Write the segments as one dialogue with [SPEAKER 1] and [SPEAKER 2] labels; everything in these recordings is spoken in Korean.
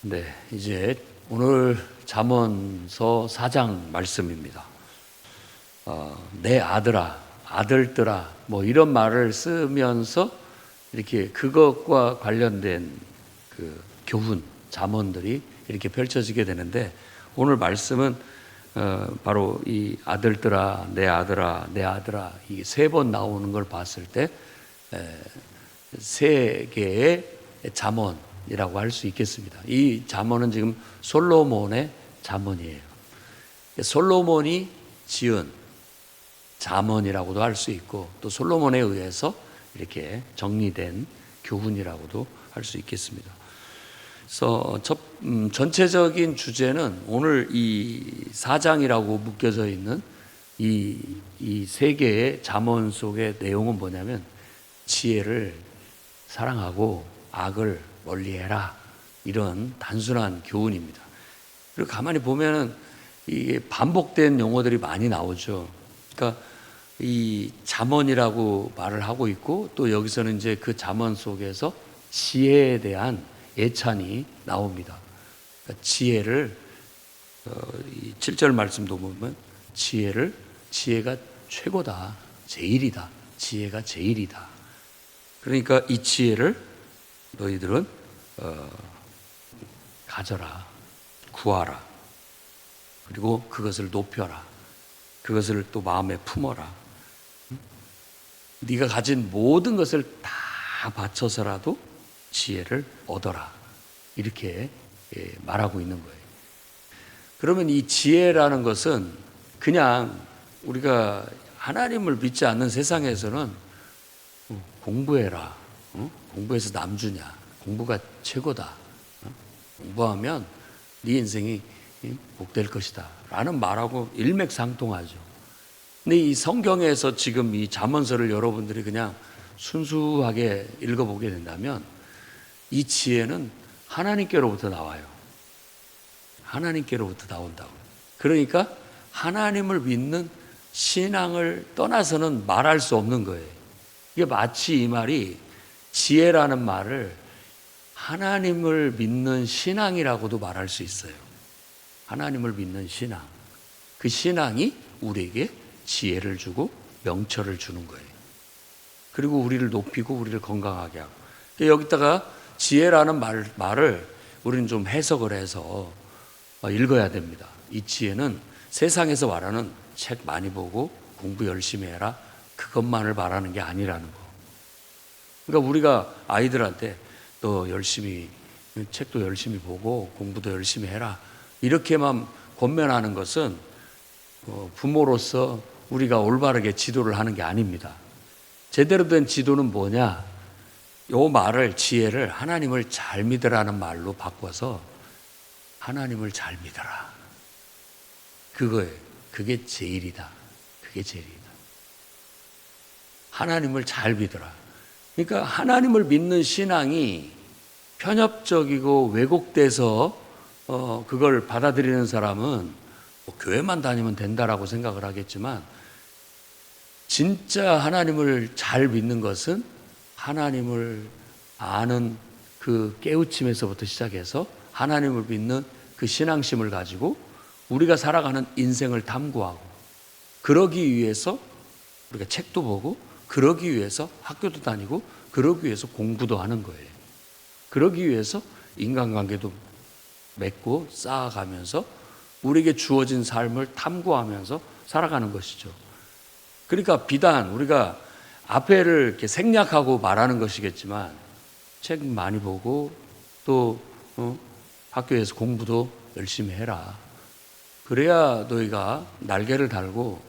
[SPEAKER 1] 네, 이제 오늘 잠언서 4장 말씀입니다. 내 아들아, 아들들아, 뭐 이런 말을 쓰면서 이렇게 그것과 관련된 그 교훈, 잠언들이 이렇게 펼쳐지게 되는데, 오늘 말씀은 바로 이 아들들아, 내 아들아, 내 아들아, 이 세 번 나오는 걸 봤을 때 세 개의 잠언이라고 할 수 있겠습니다. 이 잠언은 지금 솔로몬의 잠언이에요. 솔로몬이 지은 잠언이라고도 할 수 있고, 또 솔로몬에 의해서 이렇게 정리된 교훈이라고도 할 수 있겠습니다. 그래서 전체적인 주제는 오늘 이 4장이라고 묶여져 있는 이 세 개의 잠언 속의 내용은 뭐냐면, 지혜를 사랑하고 악을 멀리해라, 이런 단순한 교훈입니다. 그리고 가만히 보면은 이게 반복된 용어들이 많이 나오죠. 그러니까 이 잠언이라고 말을 하고 있고, 또 여기서는 이제 그 잠언 속에서 지혜에 대한 예찬이 나옵니다. 그러니까 지혜를 7절 말씀도 보면 지혜가 최고다, 제일이다, 지혜가 제일이다. 그러니까 이 지혜를 너희들은 가져라, 구하라, 그리고 그것을 높여라, 그것을 또 마음에 품어라. 네가 가진 모든 것을 다 바쳐서라도 지혜를 얻어라, 이렇게 말하고 있는 거예요. 그러면 이 지혜라는 것은 그냥 우리가 하나님을 믿지 않는 세상에서는 공부해라, 공부해서 남주냐, 공부가 최고다, 공부하면 네 인생이 복될 것이다 라는 말하고 일맥상통하죠. 근데 이 성경에서 지금 이 잠언서를 여러분들이 그냥 순수하게 읽어보게 된다면, 이 지혜는 하나님께로부터 나와요. 하나님께로부터 나온다고. 그러니까 하나님을 믿는 신앙을 떠나서는 말할 수 없는 거예요. 이게 마치 이 말이, 지혜라는 말을 하나님을 믿는 신앙이라고도 말할 수 있어요. 하나님을 믿는 신앙. 그 신앙이 우리에게 지혜를 주고 명철을 주는 거예요. 그리고 우리를 높이고 우리를 건강하게 하고. 여기다가 지혜라는 말을 우리는 좀 해석을 해서 읽어야 됩니다. 이 지혜는 세상에서 말하는 책 많이 보고 공부 열심히 해라, 그것만을 말하는 게 아니라는 거. 그러니까 우리가 아이들한테 너 열심히 책도 열심히 보고 공부도 열심히 해라, 이렇게만 권면하는 것은 부모로서 우리가 올바르게 지도를 하는 게 아닙니다. 제대로 된 지도는 뭐냐? 요 말을, 지혜를 하나님을 잘 믿으라는 말로 바꿔서 하나님을 잘 믿어라, 그거예요. 그게 제일이다. 그게 제일이다. 하나님을 잘 믿어라. 그러니까 하나님을 믿는 신앙이 편협적이고 왜곡돼서 그걸 받아들이는 사람은 교회만 다니면 된다라고 생각을 하겠지만, 진짜 하나님을 잘 믿는 것은 하나님을 아는 그 깨우침에서부터 시작해서 하나님을 믿는 그 신앙심을 가지고 우리가 살아가는 인생을 탐구하고, 그러기 위해서 우리가 책도 보고, 그러기 위해서 학교도 다니고, 그러기 위해서 공부도 하는 거예요. 그러기 위해서 인간관계도 맺고 쌓아가면서 우리에게 주어진 삶을 탐구하면서 살아가는 것이죠. 그러니까 비단 우리가 앞에를 이렇게 생략하고 말하는 것이겠지만, 책 많이 보고 또 학교에서 공부도 열심히 해라. 그래야 너희가 날개를 달고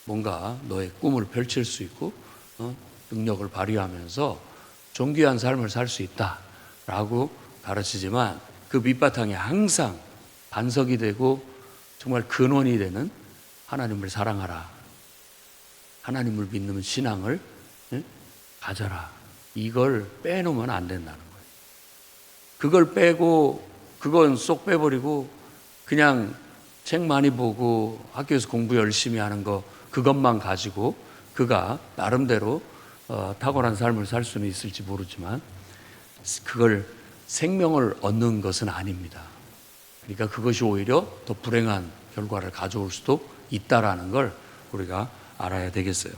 [SPEAKER 1] 뭔가 너의 꿈을 펼칠 수 있고 능력을 발휘하면서 존귀한 삶을 살 수 있다라고 가르치지만, 그 밑바탕에 항상 반석이 되고 정말 근원이 되는 하나님을 사랑하라, 하나님을 믿는 신앙을 가져라, 이걸 빼놓으면 안 된다는 거예요. 그걸 빼고, 그건 쏙 빼버리고 그냥 책 많이 보고 학교에서 공부 열심히 하는 거, 그것만 가지고 그가 나름대로 탁월한 삶을 살 수는 있을지 모르지만, 그걸 생명을 얻는 것은 아닙니다. 그러니까 그것이 오히려 더 불행한 결과를 가져올 수도 있다라는 걸 우리가 알아야 되겠어요.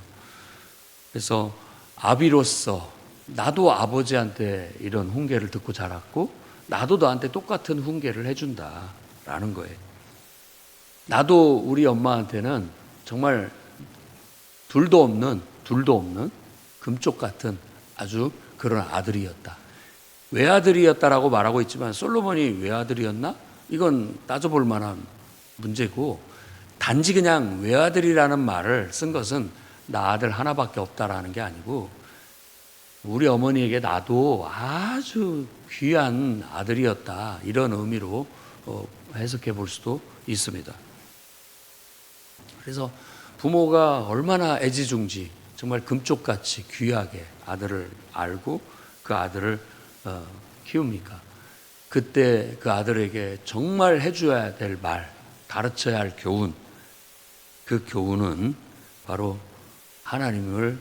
[SPEAKER 1] 그래서 아비로서 나도 아버지한테 이런 훈계를 듣고 자랐고 나도 너한테 똑같은 훈계를 해준다라는 거예요. 나도 우리 엄마한테는 정말 둘도 없는 금쪽 같은 아주 그런 아들이었다. 외아들이었다라고 말하고 있지만 솔로몬이 외아들이었나? 이건 따져볼 만한 문제고, 단지 그냥 외아들이라는 말을 쓴 것은 나 아들 하나밖에 없다라는 게 아니고 우리 어머니에게 나도 아주 귀한 아들이었다, 이런 의미로 해석해 볼 수도 있습니다. 그래서 부모가 얼마나 애지중지 정말 금쪽같이 귀하게 아들을 알고 그 아들을 키웁니까? 그때 그 아들에게 정말 해줘야 될 말, 가르쳐야 할 교훈, 그 교훈은 바로 하나님을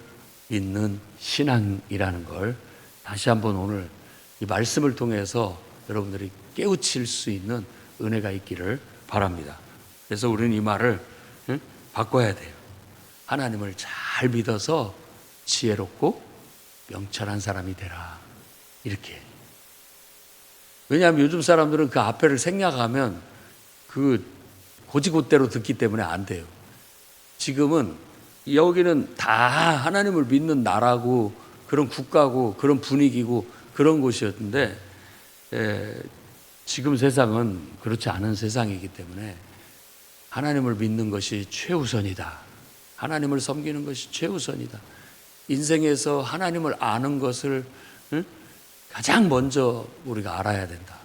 [SPEAKER 1] 믿는 신앙이라는 걸 다시 한번 오늘 이 말씀을 통해서 여러분들이 깨우칠 수 있는 은혜가 있기를 바랍니다. 그래서 우리는 이 말을 바꿔야 돼요. 하나님을 잘 믿어서 지혜롭고 명철한 사람이 되라, 이렇게. 왜냐하면 요즘 사람들은 그 앞에를 생략하면 그 고지고대로 듣기 때문에 안 돼요. 지금은 여기는 다 하나님을 믿는 나라고 그런 국가고 그런 분위기고 그런 곳이었는데 지금 세상은 그렇지 않은 세상이기 때문에 하나님을 믿는 것이 최우선이다. 하나님을 섬기는 것이 최우선이다. 인생에서 하나님을 아는 것을 가장 먼저 우리가 알아야 된다.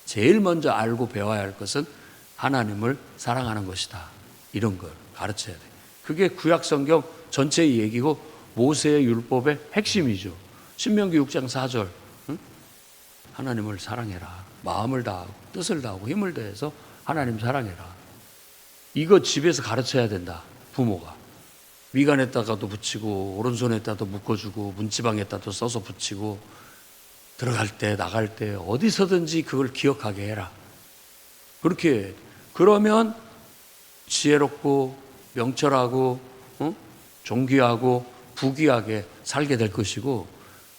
[SPEAKER 1] 제일 먼저 알고 배워야 할 것은 하나님을 사랑하는 것이다. 이런 걸 가르쳐야 돼. 그게 구약 성경 전체의 얘기고 모세의 율법의 핵심이죠. 신명기 6장 4절. 하나님을 사랑해라. 마음을 다하고 뜻을 다하고 힘을 다해서 하나님 사랑해라. 이거 집에서 가르쳐야 된다. 부모가. 미간에다가도 붙이고 오른손에다도 묶어주고 문지방에다도 써서 붙이고 들어갈 때 나갈 때 어디서든지 그걸 기억하게 해라. 그렇게 그러면 지혜롭고 명철하고 존귀하고 부귀하게 살게 될 것이고,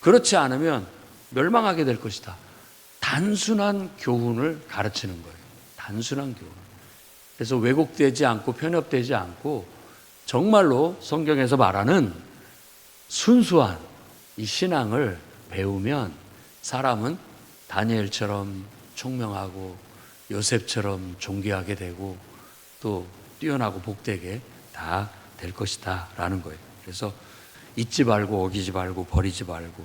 [SPEAKER 1] 그렇지 않으면 멸망하게 될 것이다. 단순한 교훈을 가르치는 거예요. 단순한 교훈. 그래서 왜곡되지 않고 편협되지 않고 정말로 성경에서 말하는 순수한 이 신앙을 배우면 사람은 다니엘처럼 총명하고 요셉처럼 존귀하게 되고 또 뛰어나고 복되게 다 될 것이다 라는 거예요. 그래서 잊지 말고 어기지 말고 버리지 말고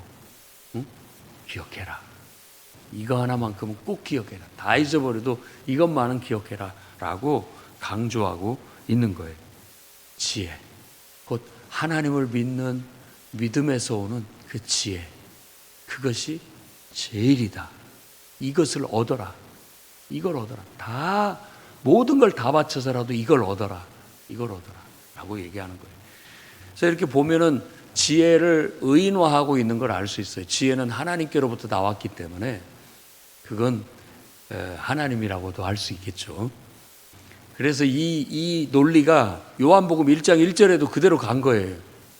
[SPEAKER 1] 기억해라. 이거 하나만큼은 꼭 기억해라. 다 잊어버려도 이것만은 기억해라 라고 강조하고 있는 거예요. 지혜, 곧 하나님을 믿는 믿음에서 오는 그 지혜, 그것이 제일이다. 이것을 얻어라. 이걸 얻어라. 다 모든 걸 다 바쳐서라도 이걸 얻어라. 이걸 얻어라 라고 얘기하는 거예요. 그래서 이렇게 보면은 지혜를 의인화하고 있는 걸 알 수 있어요. 지혜는 하나님께로부터 나왔기 때문에 그건 하나님이라고도 할 수 있겠죠. 그래서 이 논리가 요한복음 1장 1절에도 그대로 간 거예요.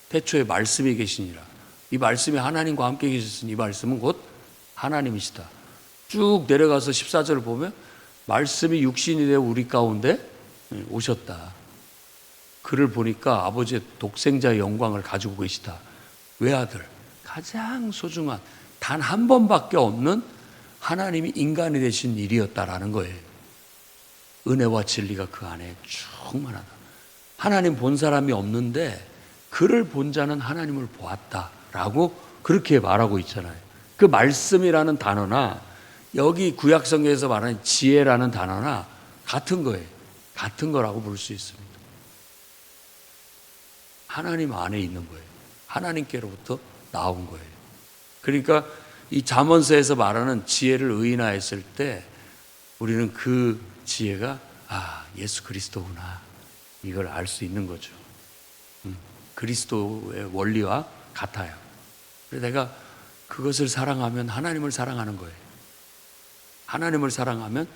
[SPEAKER 1] 태초에 말씀이 계시니라. 이 말씀이 하나님과 함께 계셨으니 이 말씀은 곧 하나님이시다. 쭉 내려가서 14절을 보면 말씀이 육신이 되어 우리 가운데 오셨다. 그를 보니까 아버지의 독생자의 영광을 가지고 계시다. 외아들, 가장 소중한 단 한 번밖에 없는 하나님이 인간이 되신 일이었다라는 거예요. 은혜와 진리가 그 안에 충만하다. 하나님 본 사람이 없는데 그를 본 자는 하나님을 보았다라고 그렇게 말하고 있잖아요. 그 말씀이라는 단어나 여기 구약성경에서 말하는 지혜라는 단어나 같은 거예요. 같은 거라고 볼 수 있습니다. 하나님 안에 있는 거예요. 하나님께로부터 나온 거예요. 그러니까 이 잠언서에서 말하는 지혜를 의인화했을 때 우리는 그 지혜가 예수 그리스도구나, 이걸 알 수 있는 거죠. 그리스도의 원리와 같아요. 그래서 내가 그것을 사랑하면 하나님을 사랑하는 거예요. 하나님을 사랑하면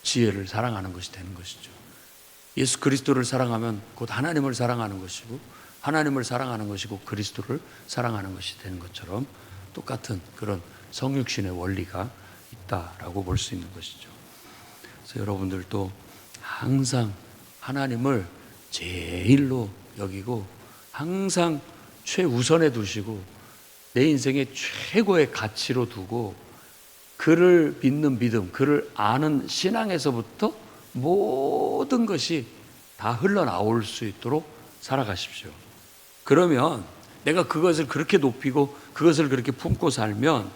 [SPEAKER 1] 지혜를 사랑하는 것이 되는 것이죠. 예수 그리스도를 사랑하면 곧 하나님을 사랑하는 것이고, 하나님을 사랑하는 것이고 그리스도를 사랑하는 것이 되는 것처럼 똑같은 그런 성육신의 원리가 있다라고 볼 수 있는 것이죠. 그래서 여러분들도 항상 하나님을 제일로 여기고 항상 최우선에 두시고 내 인생의 최고의 가치로 두고 그를 믿는 믿음, 그를 아는 신앙에서부터 모든 것이 다 흘러나올 수 있도록 살아가십시오. 그러면 내가 그것을 그렇게 높이고 그것을 그렇게 품고 살면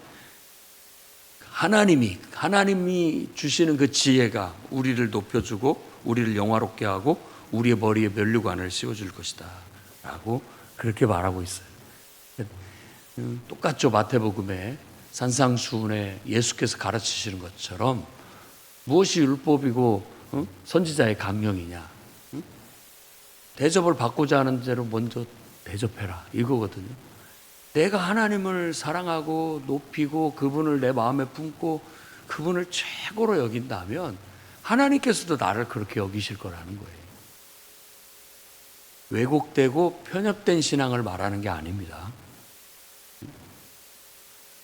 [SPEAKER 1] 하나님이 주시는 그 지혜가 우리를 높여주고 우리를 영화롭게 하고 우리의 머리에 면류관을 씌워줄 것이다 라고 그렇게 말하고 있어요. 똑같죠. 마태복음에 산상수훈에 예수께서 가르치시는 것처럼 무엇이 율법이고 선지자의 강령이냐, 대접을 받고자 하는 대로 먼저 대접해라 이거거든요. 내가 하나님을 사랑하고 높이고 그분을 내 마음에 품고 그분을 최고로 여긴다면 하나님께서도 나를 그렇게 여기실 거라는 거예요. 왜곡되고 편협된 신앙을 말하는 게 아닙니다.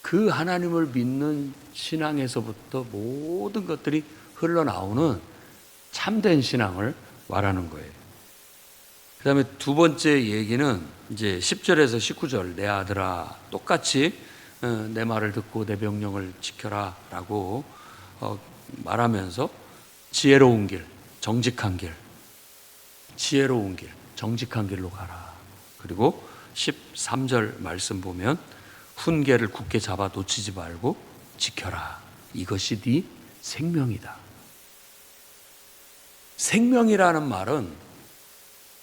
[SPEAKER 1] 그 하나님을 믿는 신앙에서부터 모든 것들이 흘러나오는 참된 신앙을 말하는 거예요. 그 다음에 두 번째 얘기는 이제 10절에서 19절, 내 아들아 똑같이 내 말을 듣고 내 명령을 지켜라 라고 말하면서 지혜로운 길, 정직한 길, 지혜로운 길, 정직한 길로 가라. 그리고 13절 말씀 보면 훈계를 굳게 잡아 놓치지 말고 지켜라. 이것이 네 생명이다. 생명이라는 말은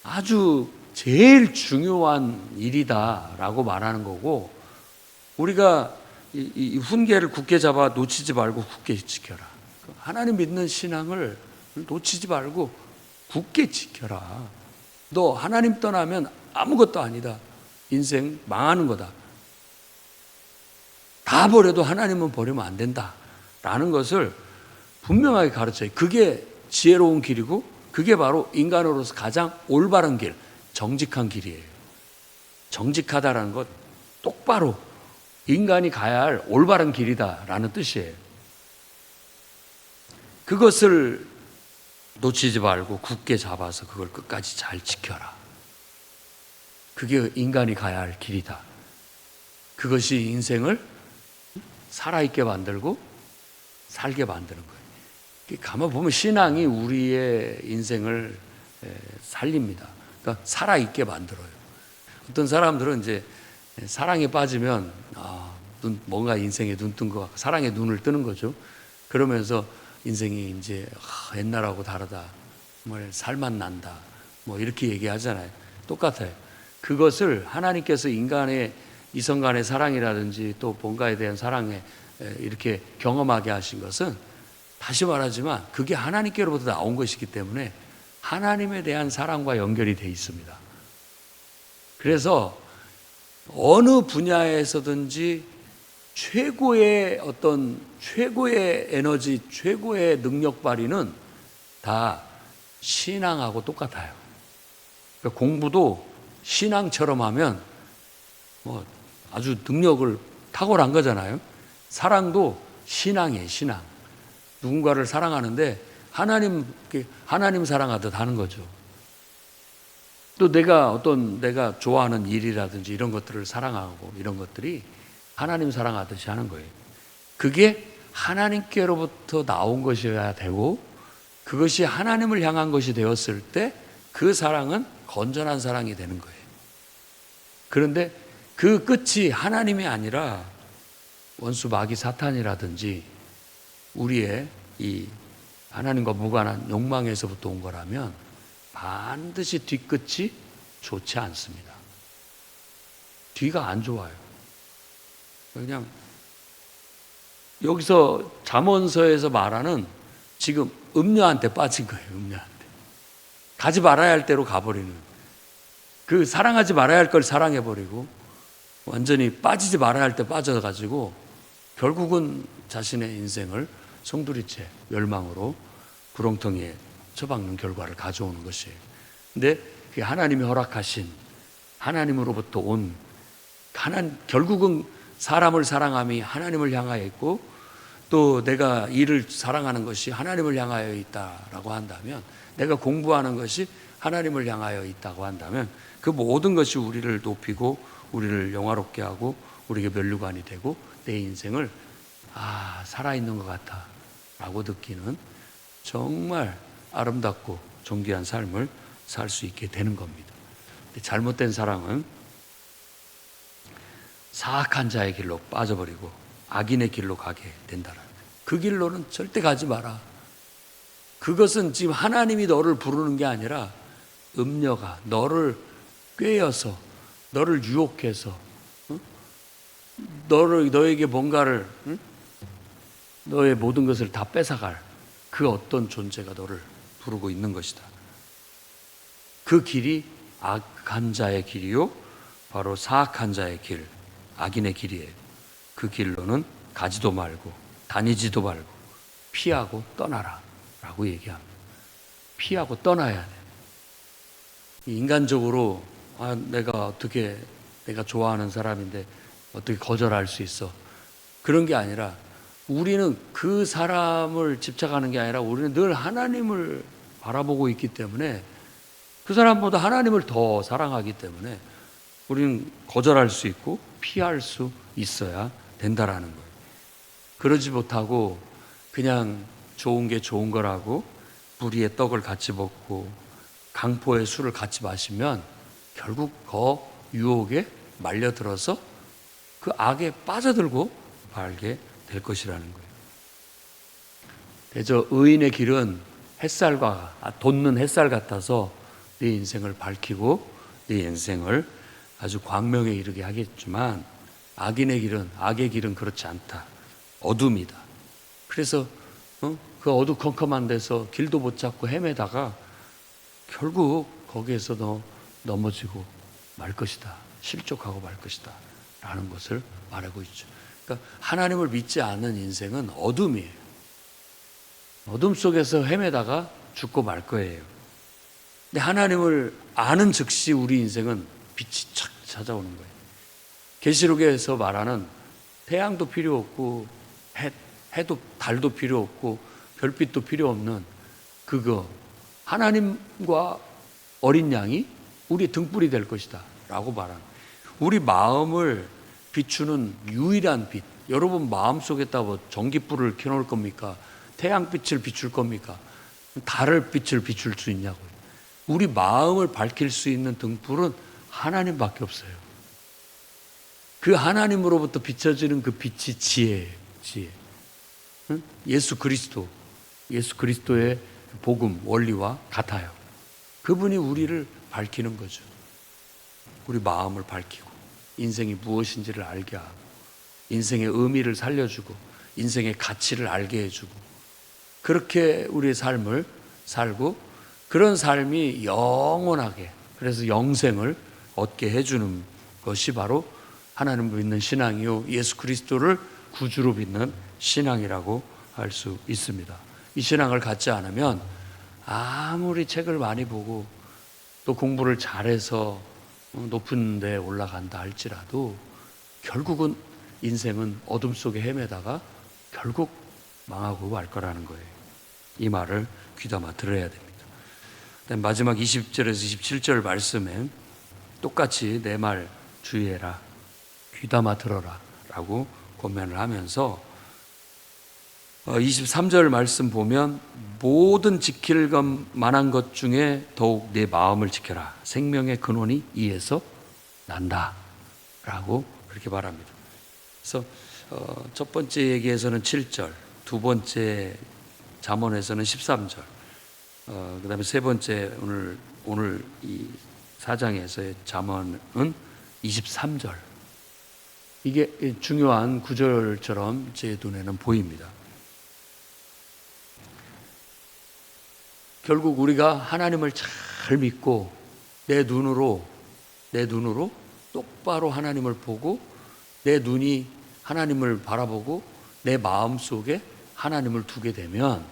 [SPEAKER 1] 아주 제일 중요한 일이다라고 말하는 거고, 우리가 이 훈계를 굳게 잡아 놓치지 말고 굳게 지켜라. 하나님 믿는 신앙을 놓치지 말고 굳게 지켜라. 너 하나님 떠나면 아무것도 아니다. 인생 망하는 거다. 다 버려도 하나님은 버리면 안 된다 라는 것을 분명하게 가르쳐요. 그게 지혜로운 길이고 그게 바로 인간으로서 가장 올바른 길, 정직한 길이에요. 정직하다라는 것, 똑바로 인간이 가야 할 올바른 길이다라는 뜻이에요. 그것을 놓치지 말고 굳게 잡아서 그걸 끝까지 잘 지켜라. 그게 인간이 가야 할 길이다. 그것이 인생을 살아있게 만들고 살게 만드는 거예요. 가만 보면 신앙이 우리의 인생을 살립니다. 그러니까 살아있게 만들어요. 어떤 사람들은 이제 사랑에 빠지면 뭔가 인생에 눈 뜬 것 같고 사랑에 눈을 뜨는 거죠. 그러면서 인생이 이제 옛날하고 다르다. 살만 난다. 이렇게 얘기하잖아요. 똑같아요. 그것을 하나님께서 인간의 이성 간의 사랑이라든지 또 뭔가에 대한 사랑에 이렇게 경험하게 하신 것은 다시 말하지만 그게 하나님께로부터 나온 것이기 때문에 하나님에 대한 사랑과 연결이 되어 있습니다. 그래서 어느 분야에서든지 최고의 에너지, 최고의 능력 발휘는 다 신앙하고 똑같아요. 그러니까 공부도 신앙처럼 하면 아주 능력을 탁월한 거잖아요. 사랑도 신앙이에요, 신앙. 누군가를 사랑하는데 하나님 사랑하듯 하는 거죠. 또 내가 좋아하는 일이라든지 이런 것들을 사랑하고 이런 것들이 하나님 사랑하듯이 하는 거예요. 그게 하나님께로부터 나온 것이어야 되고 그것이 하나님을 향한 것이 되었을 때 그 사랑은 건전한 사랑이 되는 거예요. 그런데 그 끝이 하나님이 아니라 원수 마귀 사탄이라든지 우리의 이 하나님과 무관한 욕망에서부터 온 거라면 반드시 뒤끝이 좋지 않습니다. 뒤가 안 좋아요. 그냥 여기서 잠언서에서 말하는 지금 음녀한테 빠진 거예요. 음녀한테. 가지 말아야 할 대로 가버리는, 그 사랑하지 말아야 할 걸 사랑해버리고 완전히 빠지지 말아야 할 때 빠져가지고 결국은 자신의 인생을 송두리째 멸망으로 구렁텅이에 처박는 결과를 가져오는 것이에요. 근데 그게 하나님이 허락하신, 하나님으로부터 온, 결국은 사람을 사랑함이 하나님을 향하여 있고, 또 내가 일을 사랑하는 것이 하나님을 향하여 있다라고 한다면, 내가 공부하는 것이 하나님을 향하여 있다고 한다면, 그 모든 것이 우리를 높이고 우리를 영화롭게 하고 우리에게 면류관이 되고 내 인생을 살아있는 것 같아 라고 느끼는 정말 아름답고 존귀한 삶을 살 수 있게 되는 겁니다. 잘못된 사랑은 사악한 자의 길로 빠져버리고 악인의 길로 가게 된다는 거예요. 그 길로는 절대 가지 마라. 그것은 지금 하나님이 너를 부르는 게 아니라 음녀가 너를 꿰어서, 너를 유혹해서, 너에게 뭔가를, 너의 모든 것을 다 뺏어갈 그 어떤 존재가 너를 부르고 있는 것이다. 그 길이 악한 자의 길이요, 바로 사악한 자의 길, 악인의 길이에요. 그 길로는 가지도 말고 다니지도 말고 피하고 떠나라 라고 얘기합니다. 피하고 떠나야 돼. 인간적으로 내가 좋아하는 사람인데 어떻게 거절할 수 있어, 그런 게 아니라, 우리는 그 사람을 집착하는 게 아니라 우리는 늘 하나님을 바라보고 있기 때문에, 그 사람보다 하나님을 더 사랑하기 때문에 우리는 거절할 수 있고 피할 수 있어야 된다라는 거예요. 그러지 못하고 그냥 좋은 게 좋은 거라고 부리의 떡을 같이 먹고 강포의 술을 같이 마시면 결국 그 유혹에 말려들어서 그 악에 빠져들고 말게 될 것이라는 거예요. 대저 의인의 길은 돋는 햇살 같아서 네 인생을 밝히고 네 인생을 아주 광명에 이르게 하겠지만, 악의 길은 그렇지 않다. 어둠이다. 그래서 그 어두컴컴한 데서 길도 못 찾고 헤매다가 결국 거기에서 너 넘어지고 말 것이다. 실족하고 말 것이다. 라는 것을 말하고 있죠. 그러니까 하나님을 믿지 않는 인생은 어둠이에요. 어둠 속에서 헤매다가 죽고 말 거예요. 근데 하나님을 아는 즉시 우리 인생은 빛이 착 찾아오는 거예요. 계시록에서 말하는 태양도 필요 없고 해도 달도 필요 없고 별빛도 필요 없는 그거, 하나님과 어린 양이 우리 등불이 될 것이다 라고 말하는, 우리 마음을 비추는 유일한 빛. 여러분 마음속에다 뭐 전기불을 켜놓을 겁니까? 태양빛을 비출 겁니까? 달을 빛을 비출 수 있냐고요. 우리 마음을 밝힐 수 있는 등불은 하나님밖에 없어요. 그 하나님으로부터 비춰지는 그 빛이 지혜예요. 지혜. 예수 그리스도의 복음 원리와 같아요. 그분이 우리를 밝히는 거죠. 우리 마음을 밝히고 인생이 무엇인지를 알게 하고 인생의 의미를 살려주고 인생의 가치를 알게 해주고, 그렇게 우리의 삶을 살고 그런 삶이 영원하게, 그래서 영생을 얻게 해주는 것이 바로 하나님을 믿는 신앙이요, 예수 그리스도를 구주로 믿는 신앙이라고 할 수 있습니다. 이 신앙을 갖지 않으면 아무리 책을 많이 보고 또 공부를 잘해서 높은 데 올라간다 할지라도 결국은 인생은 어둠 속에 헤매다가 결국 망하고 말 거라는 거예요. 이 말을 귀담아 들어야 됩니다. 마지막 20절에서 27절 말씀에 똑같이 내 말 주의해라, 귀담아 들어라 라고 권면을 하면서 23절 말씀 보면, 모든 지킬 만한 것 중에 더욱 내 마음을 지켜라, 생명의 근원이 이에서 난다 라고 그렇게 말합니다. 그래서 첫 번째 얘기에서는 7절, 두 번째 잠언에서는 13절, 그 다음에 세 번째 오늘 이 4장에서의 잠언은 23절. 이게 중요한 구절처럼 제 눈에는 보입니다. 결국 우리가 하나님을 잘 믿고 내 눈으로 똑바로 하나님을 보고 내 눈이 하나님을 바라보고 내 마음 속에 하나님을 두게 되면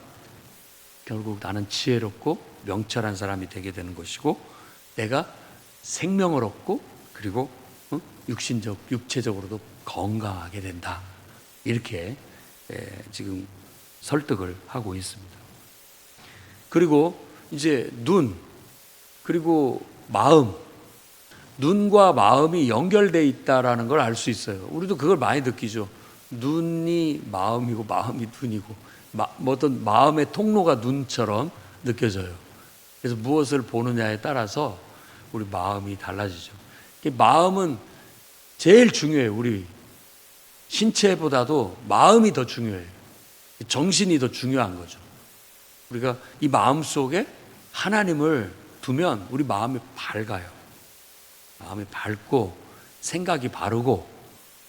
[SPEAKER 1] 결국 나는 지혜롭고 명철한 사람이 되게 되는 것이고, 내가 생명을 얻고, 그리고 육체적으로도 건강하게 된다. 이렇게 지금 설득을 하고 있습니다. 그리고 이제 눈, 그리고 마음, 눈과 마음이 연결되어 있다라는 걸 알 수 있어요. 우리도 그걸 많이 느끼죠. 눈이 마음이고 마음이 눈이고, 어떤 마음의 통로가 눈처럼 느껴져요. 그래서 무엇을 보느냐에 따라서 우리 마음이 달라지죠. 마음은 제일 중요해요. 우리 신체보다도 마음이 더 중요해요. 정신이 더 중요한 거죠. 우리가 이 마음 속에 하나님을 두면 우리 마음이 밝아요. 마음이 밝고 생각이 바르고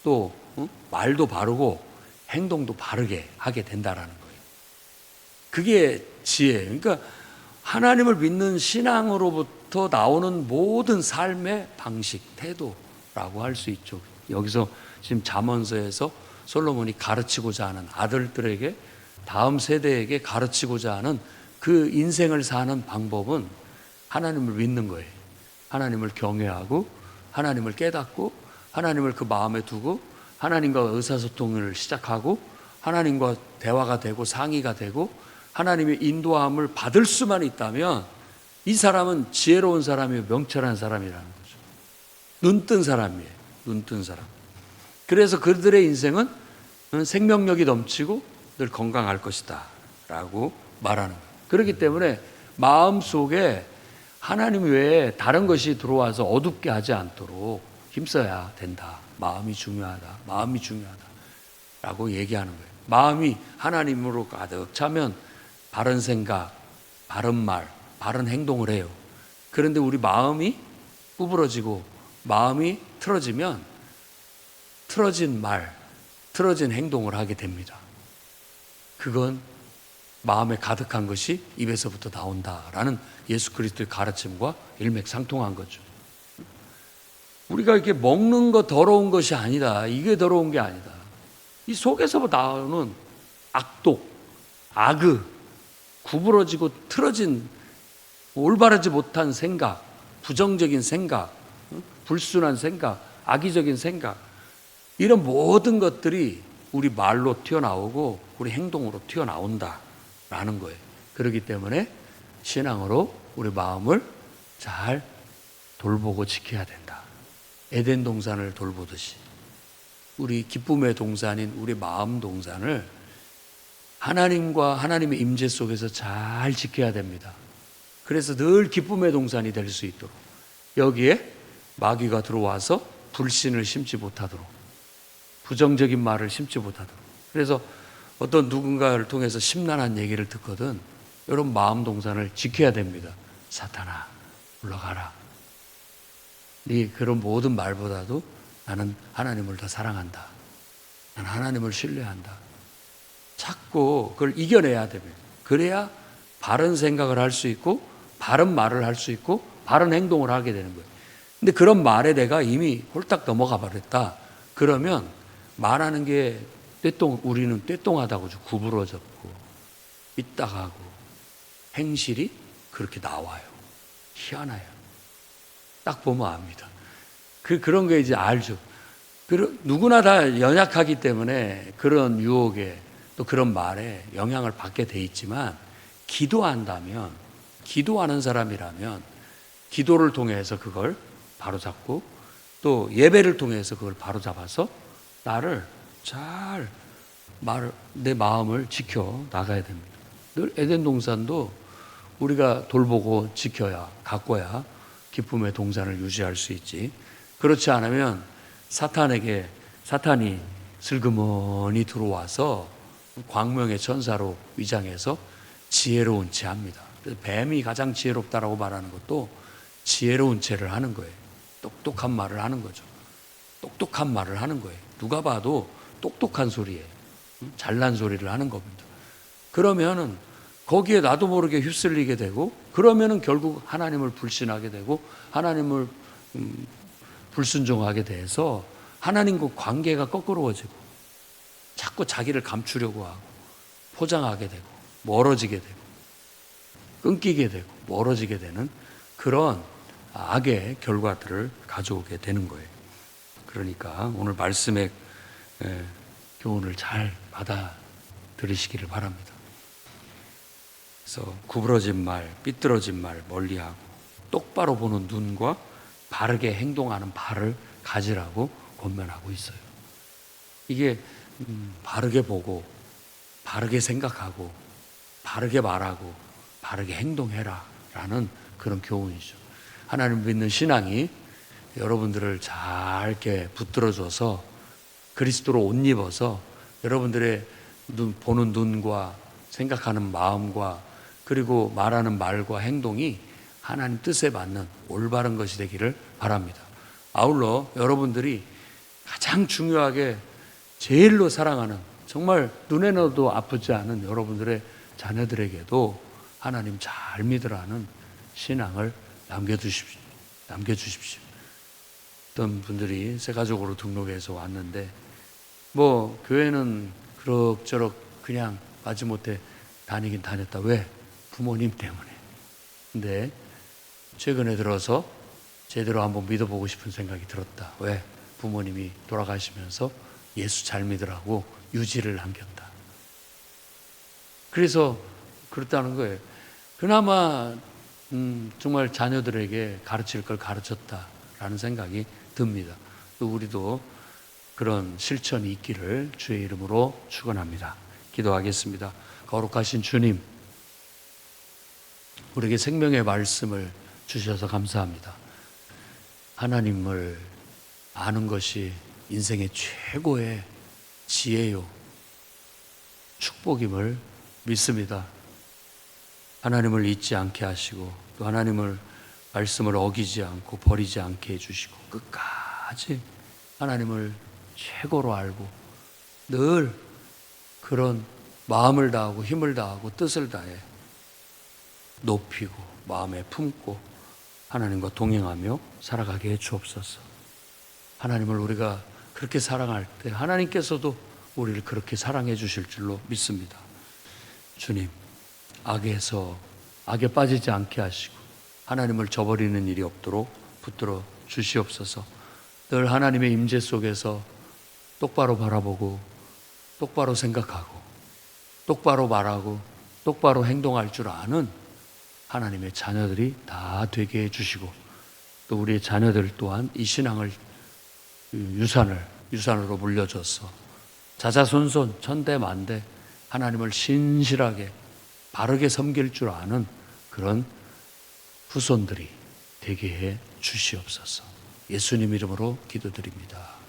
[SPEAKER 1] 또 말도 바르고 행동도 바르게 하게 된다라는 거예요. 그게 지혜예요. 그러니까 하나님을 믿는 신앙으로부터 나오는 모든 삶의 방식, 태도라고 할 수 있죠. 여기서 지금 잠언서에서 솔로몬이 가르치고자 하는 아들들에게, 다음 세대에게 가르치고자 하는 그 인생을 사는 방법은 하나님을 믿는 거예요. 하나님을 경외하고 하나님을 깨닫고 하나님을 그 마음에 두고 하나님과 의사소통을 시작하고 하나님과 대화가 되고 상의가 되고 하나님의 인도함을 받을 수만 있다면 이 사람은 지혜로운 사람이고 명철한 사람이라는 거죠. 눈뜬 사람이에요. 눈뜬 사람. 그래서 그들의 인생은 생명력이 넘치고 늘 건강할 것이다 라고 말하는 거예요. 그렇기 때문에 마음속에 하나님 외에 다른 것이 들어와서 어둡게 하지 않도록 힘써야 된다. 마음이 중요하다. 마음이 중요하다 라고 얘기하는 거예요. 마음이 하나님으로 가득 차면 바른 생각, 바른 말, 바른 행동을 해요. 그런데 우리 마음이 구부러지고 마음이 틀어지면 틀어진 말, 틀어진 행동을 하게 됩니다. 그건 마음에 가득한 것이 입에서부터 나온다라는 예수 그리스도의 가르침과 일맥상통한 거죠. 우리가 이렇게 먹는 거 더러운 것이 아니다. 이게 더러운 게 아니다. 이 속에서 나오는 악독, 악의, 구부러지고 틀어진 올바르지 못한 생각, 부정적인 생각, 불순한 생각, 악의적인 생각, 이런 모든 것들이 우리 말로 튀어나오고 우리 행동으로 튀어나온다라는 거예요. 그렇기 때문에 신앙으로 우리 마음을 잘 돌보고 지켜야 된다. 에덴 동산을 돌보듯이 우리 기쁨의 동산인 우리 마음 동산을 하나님과 하나님의 임재 속에서 잘 지켜야 됩니다. 그래서 늘 기쁨의 동산이 될 수 있도록, 여기에 마귀가 들어와서 불신을 심지 못하도록, 부정적인 말을 심지 못하도록. 그래서 어떤 누군가를 통해서 심란한 얘기를 듣거든 이런 마음 동산을 지켜야 됩니다. 사탄아, 물러가라. 네 그런 모든 말보다도 나는 하나님을 더 사랑한다. 나는 하나님을 신뢰한다. 자꾸 그걸 이겨내야 됩니다. 그래야 바른 생각을 할 수 있고 바른 말을 할 수 있고 바른 행동을 하게 되는 거예요. 근데 그런 말에 내가 이미 홀딱 넘어가 버렸다. 그러면 말하는 게 우리는 떼똥하다고 구부러졌고 삐딱하고 행실이 그렇게 나와요. 희한해요. 딱 보면 압니다. 그런 거 이제 알죠. 누구나 다 연약하기 때문에 그런 유혹에 또 그런 말에 영향을 받게 돼 있지만, 기도한다면, 기도하는 사람이라면 기도를 통해서 그걸 바로잡고 또 예배를 통해서 그걸 바로잡아서 나를 잘 내 마음을 지켜 나가야 됩니다. 늘 에덴 동산도 우리가 돌보고 지켜야, 가꿔야 기쁨의 동산을 유지할 수 있지. 그렇지 않으면 사탄이 슬그머니 들어와서 광명의 천사로 위장해서 지혜로운 채 합니다. 그래서 뱀이 가장 지혜롭다라고 말하는 것도 지혜로운 채를 하는 거예요. 똑똑한 말을 하는 거죠. 똑똑한 말을 하는 거예요. 누가 봐도 똑똑한 소리예요. 잘난 소리를 하는 겁니다. 그러면은 거기에 나도 모르게 휩쓸리게 되고, 그러면은 결국 하나님을 불신하게 되고 하나님을 불순종하게 돼서 하나님과 관계가 거꾸로워지고 자꾸 자기를 감추려고 하고 포장하게 되고 멀어지게 되고 끊기게 되고 멀어지게 되는 그런 악의 결과들을 가져오게 되는 거예요. 그러니까 오늘 말씀의 교훈을 잘 받아 들으시기를 바랍니다. 그래서 구부러진 말, 삐뚤어진 말 멀리하고 똑바로 보는 눈과 바르게 행동하는 발을 가지라고 권면하고 있어요. 이게 바르게 보고 바르게 생각하고 바르게 말하고 바르게 행동해라 라는 그런 교훈이죠. 하나님 믿는 신앙이 여러분들을 잘 이렇게 붙들어줘서 그리스도로 옷 입어서 여러분들의 보는 눈과 생각하는 마음과 그리고 말하는 말과 행동이 하나님 뜻에 맞는 올바른 것이 되기를 바랍니다. 아울러 여러분들이 가장 중요하게 제일로 사랑하는 정말 눈에 넣어도 아프지 않은 여러분들의 자녀들에게도 하나님 잘 믿으라는 신앙을 남겨주십시오. 어떤 분들이 새가족으로 등록해서 왔는데 뭐 교회는 그럭저럭 그냥 마지못해 다니긴 다녔다. 왜? 부모님 때문에. 근데 최근에 들어서 제대로 한번 믿어보고 싶은 생각이 들었다. 왜? 부모님이 돌아가시면서 예수 잘 믿으라고 유지를 남겼다. 그래서 그렇다는 거예요. 그나마 정말 자녀들에게 가르칠 걸 가르쳤다라는 생각이 듭니다. 또 우리도 그런 실천이 있기를 주의 이름으로 축원합니다. 기도하겠습니다. 거룩하신 주님, 우리에게 생명의 말씀을 주셔서 감사합니다. 하나님을 아는 것이 인생의 최고의 지혜요 축복임을 믿습니다. 하나님을 잊지 않게 하시고 또 하나님을 말씀을 어기지 않고 버리지 않게 해주시고 끝까지 하나님을 최고로 알고 늘 그런 마음을 다하고 힘을 다하고 뜻을 다해 높이고 마음에 품고 하나님과 동행하며 살아가게 해 주옵소서. 하나님을 우리가 그렇게 사랑할 때 하나님께서도 우리를 그렇게 사랑해 주실 줄로 믿습니다. 주님, 악에 빠지지 않게 하시고 하나님을 저버리는 일이 없도록 붙들어 주시옵소서. 늘 하나님의 임재 속에서 똑바로 바라보고 똑바로 생각하고 똑바로 말하고 똑바로 행동할 줄 아는 하나님의 자녀들이 다 되게 해주시고 또 우리의 자녀들 또한 이 신앙을 유산으로 물려줘서 자자손손 천대만대 하나님을 신실하게 바르게 섬길 줄 아는 그런 후손들이 되게 해 주시옵소서. 예수님 이름으로 기도드립니다.